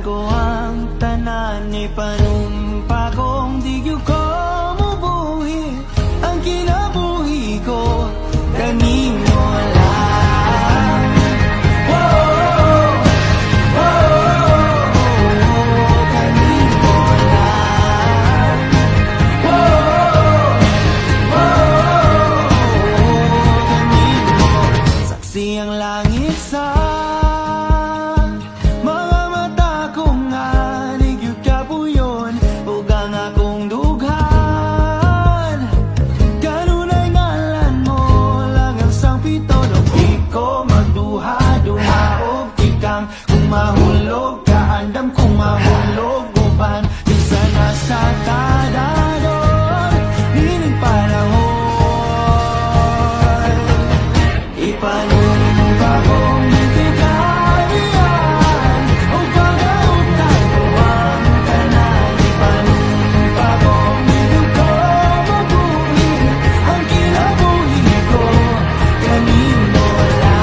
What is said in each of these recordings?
ko ang tanan ni panumpa kong di gyud ko mubuhi ang kinabuhi ko kanimo lang. Kanimo lang. Kanimo saksi ang langit sa mahulog ka, andam kong mahulog uban bisa nasa kadadon nining panahon ipanumpa kong itigarian o pagautan ko ang tanan ipanumpa kong hindi ko mabuhi ang kinabuhi ko kanino lang.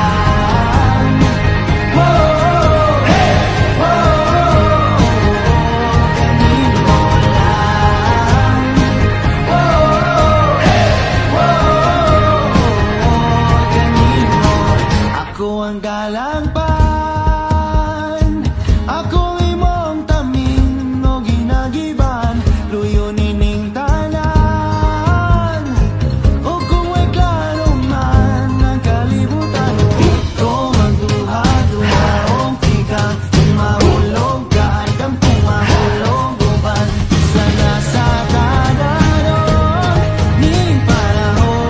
Ako ang galangpan, ako ang imong tamin o ginagiban, luyo nining tanan. O kung may klaro man ang kalibutan, ikaw magduha-duha o tikang kung mahulog ka, andam kung mahulog uban, isa na sa kadadon nining panahon.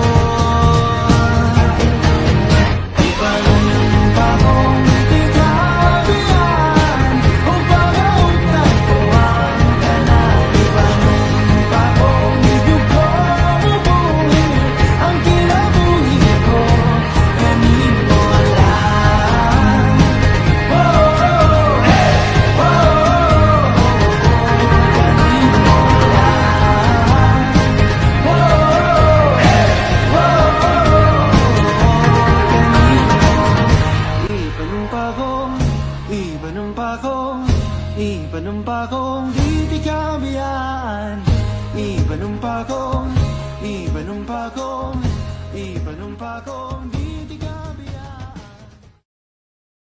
Ipanumpa kong di di ka